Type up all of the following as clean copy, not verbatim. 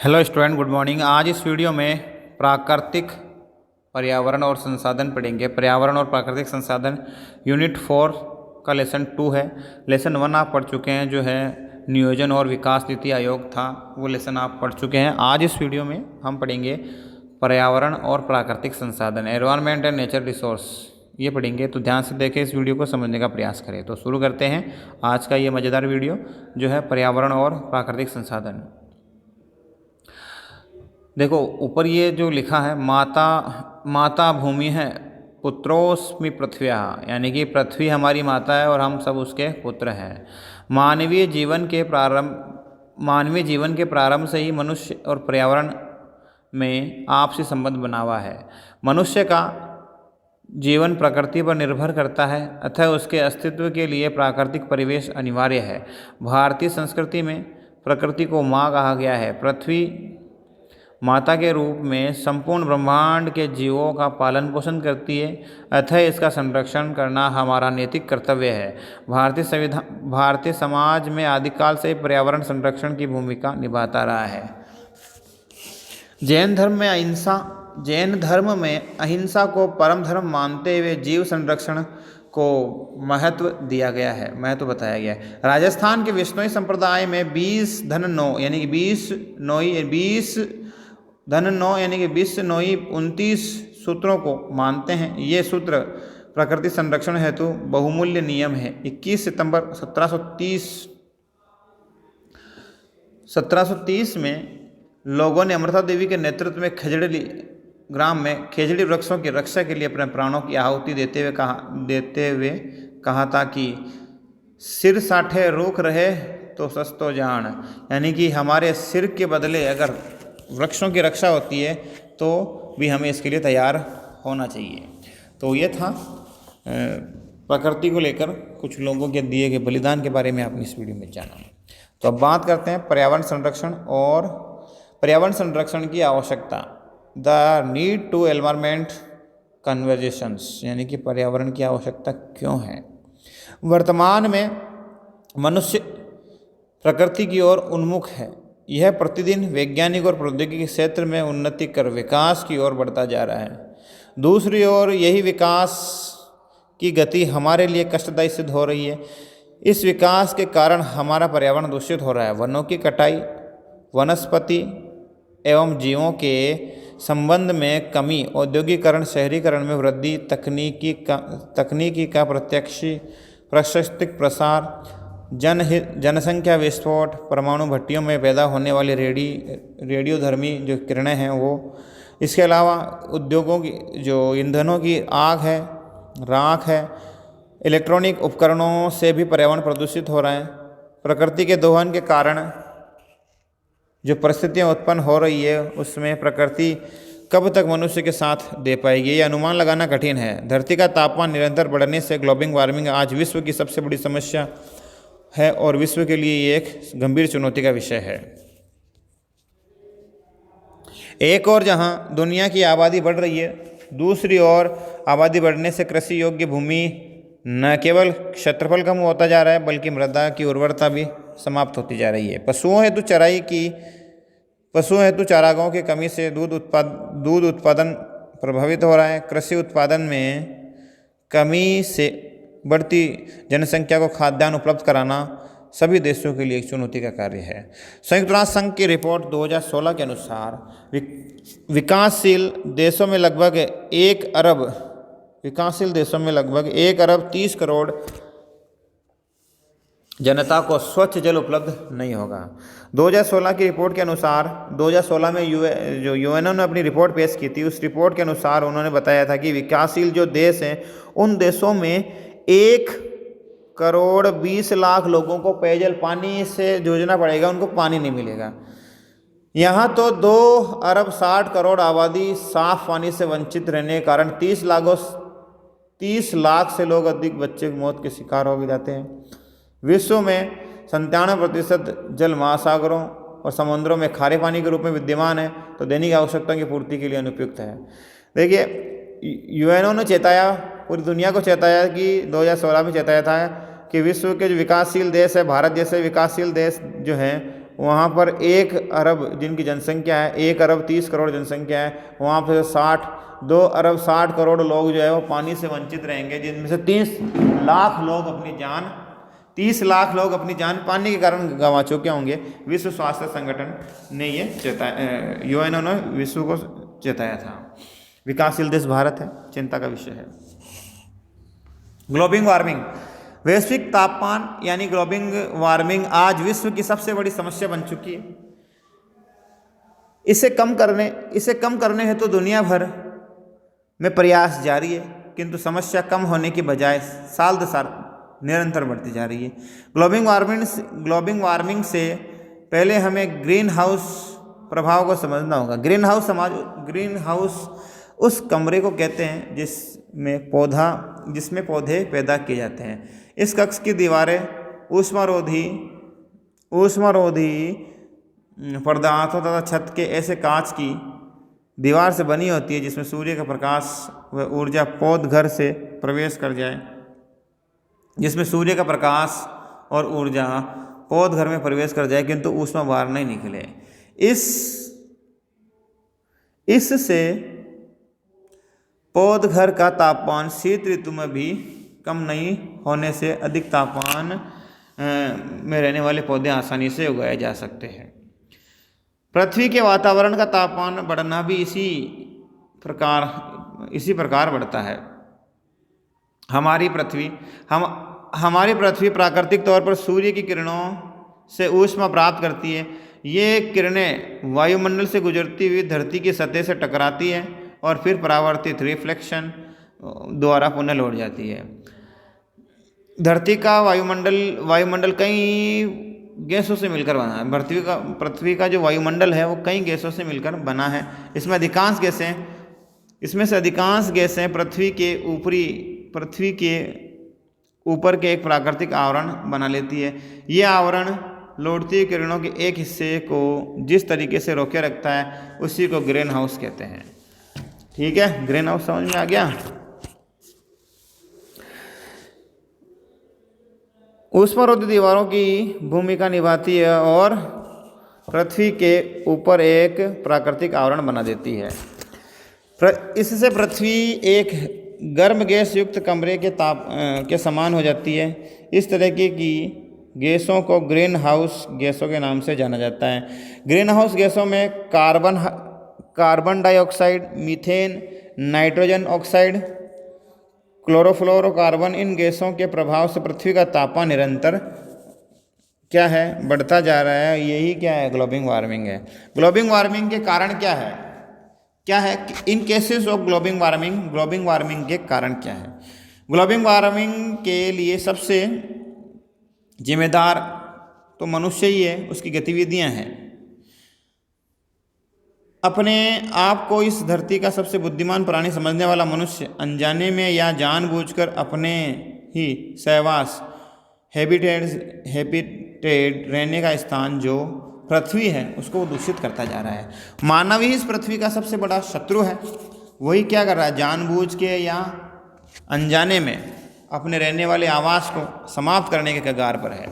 Hello student, good morning. आज इस video में प्राकृतिक पर्यावरण और संसाधन पढ़ेंगे। पर्यावरण और प्राकृतिक संसाधन यूनिट 4 का लेसन 2 है। लेसन 1 आप पढ़ चुके हैं, जो है नियोजन और विकास नीति आयोग था, वो लेसन आप पढ़ चुके हैं। आज इस वीडियो में हम पढ़ेंगे पर्यावरण और प्राकृतिक संसाधन, एनवायरनमेंट एंड नेचर रिसोर्स, ये पढ़ेंगे। तो ध्यान से देखें, इस वीडियो को समझने का प्रयास करें। तो शुरू करते हैं आज का ये मज़ेदार वीडियो, जो है पर्यावरण और प्राकृतिक संसाधन। देखो ऊपर ये जो लिखा है, माता भूमि है, पुत्रोस्मि पृथ्व्या, यानी कि पृथ्वी हमारी माता है और हम सब उसके पुत्र हैं। मानवीय जीवन के प्रारंभ से ही मनुष्य और पर्यावरण में आपसी संबंध बना हुआ है। मनुष्य का जीवन प्रकृति पर निर्भर करता है, अतः उसके अस्तित्व के लिए प्राकृतिक परिवेश अनिवार्य है। भारतीय संस्कृति में प्रकृति को माँ कहा गया है। पृथ्वी माता के रूप में संपूर्ण ब्रह्मांड के जीवों का पालन पोषण करती है, अतः इसका संरक्षण करना हमारा नैतिक कर्तव्य है। भारतीय समाज में आदिकाल से पर्यावरण संरक्षण की भूमिका निभाता रहा है। जैन धर्म में अहिंसा को परम धर्म मानते हुए जीव संरक्षण को महत्व बताया गया है। राजस्थान के विश्नोई संप्रदाय में 20 धन 9 यानी कि 20 नोई 29 सूत्रों को मानते हैं। ये सूत्र प्रकृति संरक्षण हेतु बहुमूल्य नियम है। 21 सितंबर 1730 में लोगों ने अमृता देवी के नेतृत्व में खेजड़ी ग्राम में खेजड़ी वृक्षों की रक्षा के लिए अपने प्राणों की आहुति देते हुए कहा था कि सिर साठे रूख रहे तो सस्तो जान, यानी कि हमारे सिर के बदले अगर वृक्षों की रक्षा होती है तो भी हमें इसके लिए तैयार होना चाहिए। तो ये था प्रकृति को लेकर कुछ लोगों के दिए गए बलिदान के बारे में आपने इस वीडियो में जाना। तो अब बात करते हैं पर्यावरण संरक्षण की आवश्यकता। The need to environment conservations, यानी कि पर्यावरण की आवश्यकता क्यों है। वर्तमान में मनुष्य प्रकृति की ओर उन्मुख है। यह प्रतिदिन वैज्ञानिक और प्रौद्योगिकी क्षेत्र में उन्नति कर विकास की ओर बढ़ता जा रहा है। दूसरी ओर यही विकास की गति हमारे लिए कष्टदायी सिद्ध हो रही है। इस विकास के कारण हमारा पर्यावरण दूषित हो रहा है। वनों की कटाई, वनस्पति एवं जीवों के संबंध में कमी, औद्योगिकरण, शहरीकरण में वृद्धि, तकनीकी का प्राकृतिक प्रसार, जनसंख्या विस्फोट, परमाणु भट्टियों में पैदा होने वाली रेडियोधर्मी जो किरणें हैं वो, इसके अलावा उद्योगों की जो ईंधनों की राख है, इलेक्ट्रॉनिक उपकरणों से भी पर्यावरण प्रदूषित हो रहा है। प्रकृति के दोहन के कारण जो परिस्थितियाँ उत्पन्न हो रही है, उसमें प्रकृति कब तक मनुष्य के साथ दे पाएगी, ये अनुमान लगाना कठिन है। धरती का तापमान निरंतर बढ़ने से ग्लोबल वार्मिंग आज विश्व की सबसे बड़ी समस्या है और विश्व के लिए ये एक गंभीर चुनौती का विषय है। एक और जहां दुनिया की आबादी बढ़ रही है, दूसरी ओर आबादी बढ़ने से कृषि योग्य भूमि न केवल क्षेत्रफल कम होता जा रहा है, बल्कि मृदा की उर्वरता भी समाप्त होती जा रही है। पशुओं हेतु चारागाहों की कमी से दूध उत्पादन प्रभावित हो रहा है। कृषि उत्पादन में कमी से बढ़ती जनसंख्या को खाद्यान्न उपलब्ध कराना सभी देशों के लिए एक चुनौती का कार्य है। संयुक्त राष्ट्र संघ की रिपोर्ट 2016 के अनुसार विकासशील देशों में लगभग 1 अरब 30 करोड़ जनता को स्वच्छ जल उपलब्ध नहीं होगा। 2016 की रिपोर्ट के अनुसार 2016 में जो यूएनओ ने अपनी रिपोर्ट पेश की थी, उस रिपोर्ट के अनुसार उन्होंने बताया था कि विकासशील जो देश हैं, उन देशों में 1 करोड़ 20 लाख लोगों को पेयजल पानी से जूझना पड़ेगा, उनको पानी नहीं मिलेगा। यहाँ तो 2 अरब 60 करोड़ आबादी साफ पानी से वंचित रहने के कारण 30 लाख से लोग अधिक बच्चे मौत के शिकार हो जाते हैं। विश्व में 97% जल महासागरों और समुद्रों में खारे पानी के रूप में विद्यमान है, तो दैनिक आवश्यकताओं की पूर्ति के लिए अनुपयुक्त है। देखिए, यूएनओ ने पूरी दुनिया को चेताया कि 2016 में चेताया था कि विश्व के जो विकासशील देश है, भारत जैसे विकासशील देश जो हैं, वहाँ पर 1 अरब जिनकी जनसंख्या है, 1 अरब 30 करोड़ जनसंख्या है, वहाँ पर 2 अरब 60 करोड़ लोग जो है वो पानी से वंचित रहेंगे, जिनमें से 30 लाख लोग अपनी जान पानी के कारण गंवा चुके होंगे। विश्व स्वास्थ्य संगठन ने ये चेताया, यूएनओ ने विश्व को चेताया था। विकासशील देश भारत है, चिंता का विषय है। ग्लोबल वार्मिंग, वैश्विक तापमान यानी ग्लोबल वार्मिंग आज विश्व की सबसे बड़ी समस्या बन चुकी है। इसे कम करने हेतु दुनिया भर में प्रयास जारी है, किंतु समस्या कम होने की बजाय साल दर साल निरंतर बढ़ती जा रही है। ग्लोबल वार्मिंग से पहले हमें ग्रीन हाउस प्रभाव को समझना होगा। ग्रीन हाउस उस कमरे को कहते हैं जिसमें पौधे पैदा किए जाते हैं। इस कक्ष की दीवारें ऊष्मारोधी पदार्थों तथा छत के ऐसे कांच की दीवार से बनी होती है जिसमें सूर्य का प्रकाश व ऊर्जा पौध घर से प्रवेश कर जाए, किंतु ऊष्मा बाहर नहीं निकले। इससे पौध घर का तापमान शीत ऋतु में भी कम नहीं होने से अधिक तापमान में रहने वाले पौधे आसानी से उगाए जा सकते हैं। पृथ्वी के वातावरण का तापमान बढ़ना भी इसी प्रकार बढ़ता है। हमारी पृथ्वी प्राकृतिक तौर पर सूर्य की किरणों से ऊष्मा प्राप्त करती है। ये किरणें वायुमंडल से गुजरती हुई धरती की सतह से टकराती है और फिर परावर्तित रिफ्लेक्शन द्वारा पुनः लौट जाती है। धरती का वायुमंडल कई गैसों से मिलकर बना है। पृथ्वी का जो वायुमंडल है वो कई गैसों से मिलकर बना है। इसमें से अधिकांश गैसें पृथ्वी के ऊपर के एक प्राकृतिक आवरण बना लेती है। ये आवरण लौटती हुई किरणों के एक हिस्से को जिस तरीके से रोके रखता है उसी को ग्रीन हाउस कहते हैं। ठीक है, ग्रीन हाउस समझ में आ गया। ऊष्मारोधी दीवारों की भूमिका निभाती है और पृथ्वी के ऊपर एक प्राकृतिक आवरण बना देती है। इससे पृथ्वी एक गर्म गैस युक्त कमरे के समान हो जाती है। इस तरह की गैसों को ग्रीन हाउस गैसों के नाम से जाना जाता है। ग्रीन हाउस गैसों में carbon dioxide, methane, nitrogen oxide, chlorofluorocarbon, इन गैसों के प्रभाव से पृथ्वी का तापमान निरंतर क्या है, बढ़ता जा रहा है। यही क्या है, ग्लोबल वार्मिंग है। ग्लोबल वार्मिंग के कारण क्या है इन केसेस ऑफ ग्लोबल वार्मिंग के कारण क्या है। ग्लोबल वार्मिंग के लिए सबसे जिम्मेदार तो मनुष्य ही है, उसकी गतिविधियां हैं। अपने आप को इस धरती का सबसे बुद्धिमान प्राणी समझने वाला मनुष्य अनजाने में या जानबूझकर अपने ही सहवास हैबिटेट रहने का स्थान जो पृथ्वी है उसको वो दूषित करता जा रहा है। मानव ही इस पृथ्वी का सबसे बड़ा शत्रु है। वही क्या कर रहा है, जानबूझ के या अनजाने में अपने रहने वाले आवास को समाप्त करने के कगार पर है।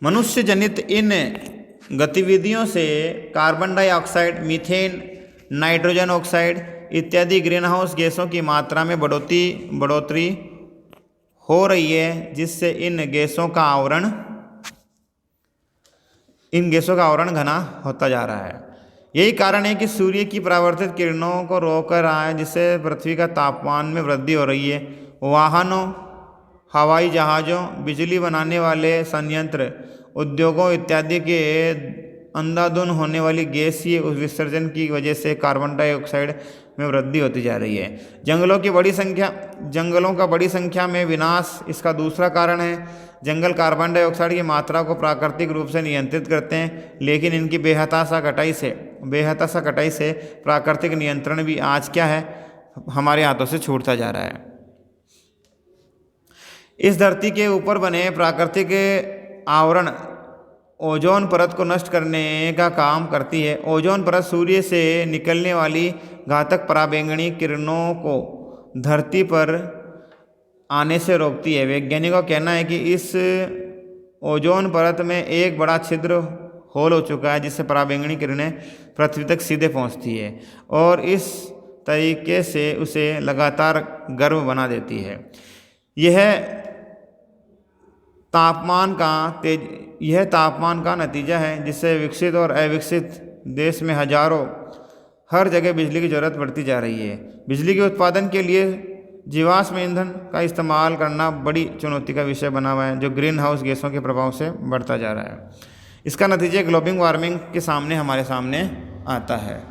मनुष्य जनित इन गतिविधियों से carbon dioxide, methane, nitrogen oxide इत्यादि ग्रीन हाउस गैसों की मात्रा में बढ़ोतरी हो रही है, जिससे इन गैसों का आवरण घना होता जा रहा है। यही कारण है कि सूर्य की परावर्तित किरणों को रोक रहा है, जिससे पृथ्वी का तापमान में वृद्धि हो रही है। वाहनों, हवाई जहाज़ों, बिजली बनाने वाले संयंत्र, उद्योगों इत्यादि के अंधाधुंध होने वाली गैसीय विसर्जन की वजह से कार्बन डाइऑक्साइड में वृद्धि होती जा रही है। जंगलों का बड़ी संख्या में विनाश इसका दूसरा कारण है। जंगल कार्बन डाइऑक्साइड की मात्रा को प्राकृतिक रूप से नियंत्रित करते हैं, लेकिन इनकी बेहताशा कटाई से प्राकृतिक नियंत्रण भी आज क्या है, हमारे हाथों से छूटता जा रहा है। इस धरती के ऊपर बने प्राकृतिक आवरण ओजोन परत को नष्ट करने का काम करती है। ओजोन परत सूर्य से निकलने वाली घातक पराबैंगनी किरणों को धरती पर आने से रोकती है। वैज्ञानिकों का कहना है कि इस ओजोन परत में एक बड़ा छिद्र होल हो चुका है जिससे पराबैंगनी किरणें पृथ्वी तक सीधे पहुंचती है और इस तरीके से उसे लगातार गर्म बना देती है। यह तापमान का नतीजा है जिससे विकसित और अविकसित देश में हर जगह बिजली की ज़रूरत बढ़ती जा रही है। बिजली के उत्पादन के लिए जीवाश्म ईंधन का इस्तेमाल करना बड़ी चुनौती का विषय बना हुआ है, जो ग्रीन हाउस गैसों के प्रभाव से बढ़ता जा रहा है। इसका नतीजा ग्लोबल वार्मिंग के हमारे सामने आता है।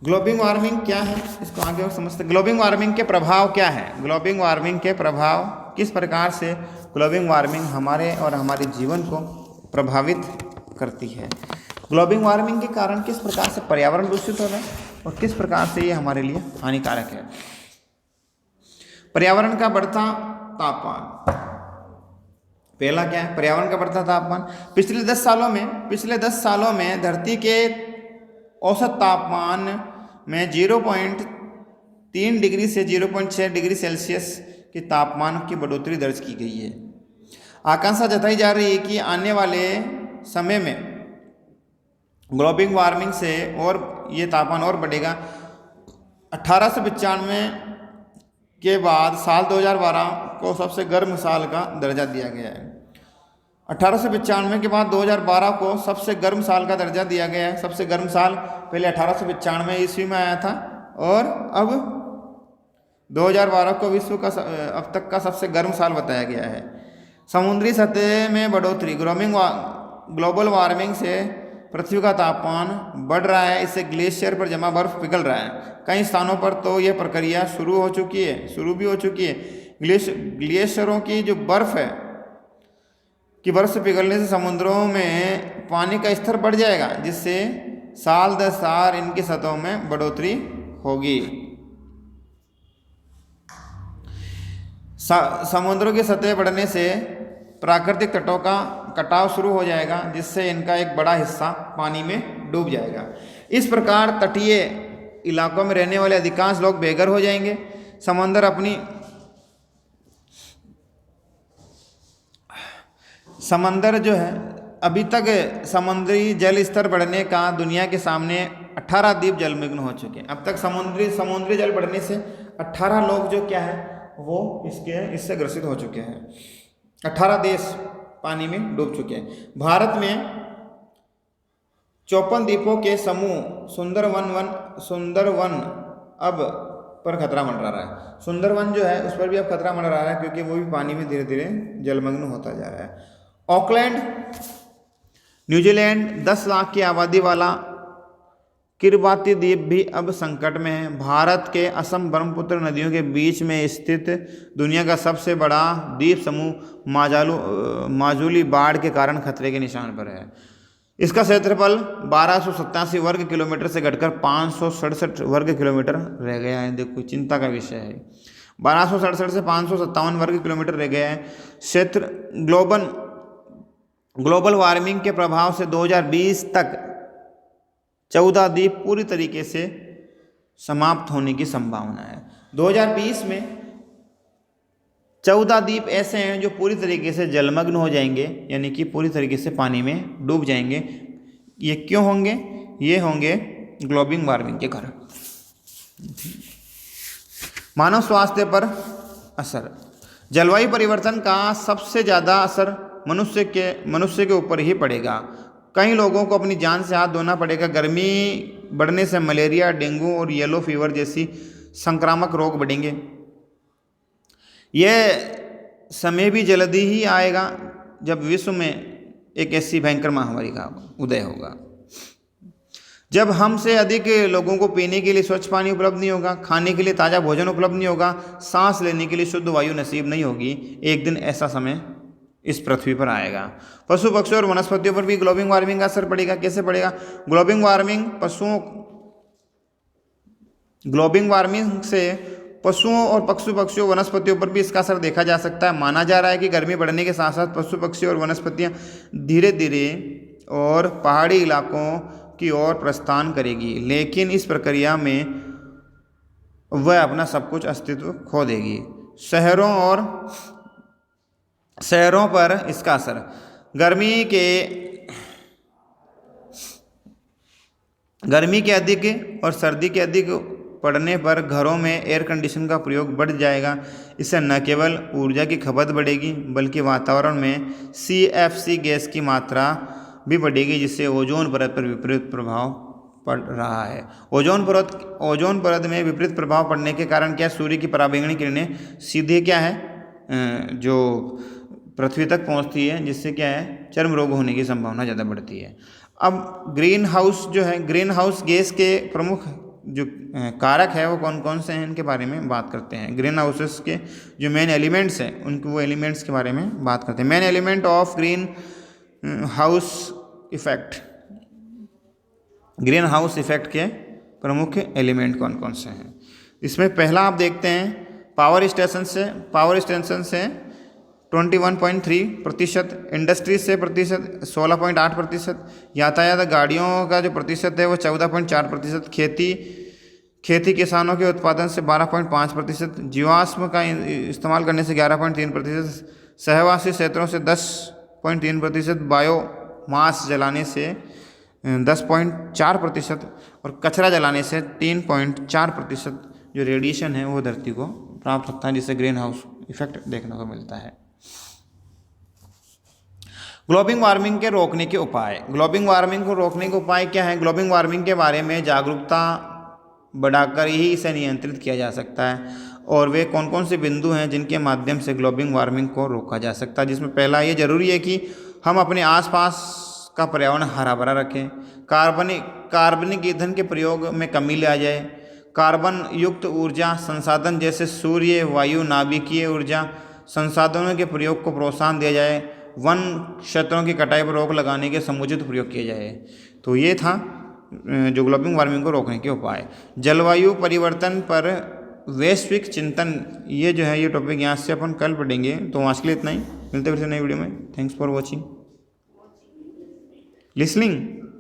ग्लोबल वार्मिंग क्या है, इसको आगे और समझते हैं। ग्लोबल वार्मिंग के प्रभाव क्या है? ग्लोबल वार्मिंग के प्रभाव किस प्रकार से ग्लोबल वार्मिंग हमारे और हमारे जीवन को प्रभावित करती है। ग्लोबल वार्मिंग के कारण किस प्रकार से पर्यावरण दूषित हो रहा है और किस प्रकार से ये हमारे लिए हानिकारक है। पर्यावरण का बढ़ता तापमान, पहला क्या है? पर्यावरण का बढ़ता तापमान। पिछले 10 सालों में धरती के औसत तापमान में 0.3 डिग्री से 0.6 डिग्री सेल्सियस के तापमान की बढ़ोतरी दर्ज की गई है। आकांक्षा जताई जा रही है कि आने वाले समय में ग्लोबल वार्मिंग से और ये तापमान और बढ़ेगा। 1895 के बाद साल 2012 को सबसे गर्म साल का दर्जा दिया गया है। 1895 के बाद 2012 को सबसे गर्म साल का दर्जा दिया गया है। सबसे गर्म साल पहले 1895 ईस्वी में आया था और अब 2012 को विश्व का अब तक का सबसे गर्म साल बताया गया है। समुद्री सतह में बढ़ोतरी, ग्लोबल वार्मिंग से पृथ्वी का तापमान बढ़ रहा है। इससे ग्लेशियर पर जमा बर्फ पिघल रहा है। कई स्थानों पर तो यह प्रक्रिया शुरू भी हो चुकी है। ग्लेशियरों की जो बर्फ है कि बर्फ से पिघलने से समुद्रों में पानी का स्तर बढ़ जाएगा, जिससे साल दर साल इनकी सतहों में बढ़ोतरी होगी। समुद्रों की सतह बढ़ने से प्राकृतिक तटों का कटाव शुरू हो जाएगा, जिससे इनका एक बड़ा हिस्सा पानी में डूब जाएगा। इस प्रकार तटीय इलाकों में रहने वाले अधिकांश लोग बेघर हो जाएंगे। समंदर जो है, अभी तक समुद्री जल स्तर बढ़ने का दुनिया के सामने 18 द्वीप जलमग्न हो चुके हैं। अब तक समुद्री जल बढ़ने से 18 लोग जो क्या है वो इससे ग्रसित हो चुके हैं। 18 देश पानी में डूब चुके हैं। भारत में 54 द्वीपों के समूह सुंदरवन अब पर खतरा मंडरा रहा है। सुंदरवन जो है उस पर भी अब खतरा मंडरा रहा है, क्योंकि वो भी पानी में धीरे धीरे जलमग्न होता जा रहा है। ऑकलैंड न्यूजीलैंड 10 लाख की आबादी वाला किरबाती द्वीप भी अब संकट में है। भारत के असम ब्रह्मपुत्र नदियों के बीच में स्थित दुनिया का सबसे बड़ा द्वीप समूह माजुली बाढ़ के कारण खतरे के निशान पर है। इसका क्षेत्रफल 1287 वर्ग किलोमीटर से घटकर 567 वर्ग किलोमीटर रह गया है। देखो चिंता का विषय है। 1267 से 557 वर्ग किलोमीटर रह गया है। क्षेत्र ग्लोबल वार्मिंग के प्रभाव से 2020 तक 14 द्वीप पूरी तरीके से समाप्त होने की संभावना है। 2020 में 14 द्वीप ऐसे हैं जो पूरी तरीके से जलमग्न हो जाएंगे, यानी कि पूरी तरीके से पानी में डूब जाएंगे। ये क्यों होंगे? ये होंगे ग्लोबल वार्मिंग के कारण। मानव स्वास्थ्य पर असर। जलवायु परिवर्तन का सबसे ज़्यादा असर मनुष्य के ऊपर ही पड़ेगा। कई लोगों को अपनी जान से हाथ धोना पड़ेगा। गर्मी बढ़ने से मलेरिया, डेंगू और येलो फीवर जैसी संक्रामक रोग बढ़ेंगे। यह समय भी जल्दी ही आएगा जब विश्व में एक ऐसी भयंकर महामारी का उदय होगा, जब हमसे अधिक लोगों को पीने के लिए स्वच्छ पानी उपलब्ध नहीं होगा, खाने के लिए ताज़ा भोजन उपलब्ध नहीं होगा, सांस लेने के लिए शुद्ध वायु नसीब नहीं होगी। एक दिन ऐसा समय इस पृथ्वी पर आएगा। पशु पक्षियों और वनस्पतियों पर भी ग्लोबल वार्मिंग का असर पड़ेगा। कैसे पड़ेगा? ग्लोबल वार्मिंग से पशुओं और पक्षियों वनस्पतियों पर भी इसका असर देखा जा सकता है। माना जा रहा है कि गर्मी बढ़ने के साथ साथ पशु पक्षी और वनस्पतियां धीरे धीरे और पहाड़ी इलाकों की ओर प्रस्थान करेगी, लेकिन इस प्रक्रिया में वह अपना सब कुछ अस्तित्व खो देगी। शहरों पर इसका असर, गर्मी के अधिक और सर्दी के अधिक पड़ने पर घरों में एयर कंडीशन का प्रयोग बढ़ जाएगा। इससे न केवल ऊर्जा की खपत बढ़ेगी बल्कि वातावरण में CFC गैस की मात्रा भी बढ़ेगी, जिससे ओजोन परत पर विपरीत प्रभाव पड़ रहा है। ओजोन परत में विपरीत प्रभाव पड़ने के कारण क्या, सूर्य की पराबैंगनी किरणें सीधे क्या है जो पृथ्वी तक पहुंचती है, जिससे क्या है चर्म रोग होने की संभावना ज़्यादा बढ़ती है। अब ग्रीन हाउस गैस के प्रमुख जो कारक है वो कौन कौन से हैं, इनके बारे में बात करते हैं। ग्रीन हाउसेस के जो मेन एलिमेंट्स हैं उनके वो एलिमेंट्स के बारे में बात करते हैं। Main element of green house effect के प्रमुख एलिमेंट कौन कौन से हैं। इसमें पहला आप देखते हैं पावर स्टेशन से 21.3%, इंडस्ट्री से 16.8%, यातायात गाड़ियों का जो प्रतिशत है वो 14.4%, खेती किसानों के उत्पादन से 12.5%, जीवाश्म का इस्तेमाल करने से 11.3%, सहवासी क्षेत्रों से 10.3%, बायोमास जलाने से 10.4% और कचरा जलाने से 3.4% जो रेडिएशन है वो धरती को प्राप्त होता है, जिससे ग्रीन हाउस इफेक्ट देखने को मिलता है। ग्लोबल वार्मिंग के रोकने के उपाय। ग्लोबल वार्मिंग को रोकने के उपाय क्या है? ग्लोबल वार्मिंग के बारे में जागरूकता बढ़ाकर ही इसे नियंत्रित किया जा सकता है। और वे कौन कौन से बिंदु हैं जिनके माध्यम से ग्लोबल वार्मिंग को रोका जा सकता है, जिसमें पहला ये जरूरी है कि हम अपने आसपास का पर्यावरण हरा भरा रखें, कार्बनिक ईंधन के प्रयोग में कमी ले आ जाए, कार्बन युक्त ऊर्जा संसाधन जैसे सूर्य, वायु, नाभिकीय ऊर्जा संसाधनों के प्रयोग को प्रोत्साहन दिया जाए, वन क्षेत्रों की कटाई पर रोक लगाने के समुचित प्रयोग किया जाए। तो ये था जो ग्लोबल वार्मिंग को रोकने के उपाय। जलवायु परिवर्तन पर वैश्विक चिंतन, ये जो है ये टॉपिक यहाँ से अपन कल पढ़ेंगे। तो आज के लिए इतना ही, मिलते हैं फिर से नई वीडियो में। Thanks for watching, listening.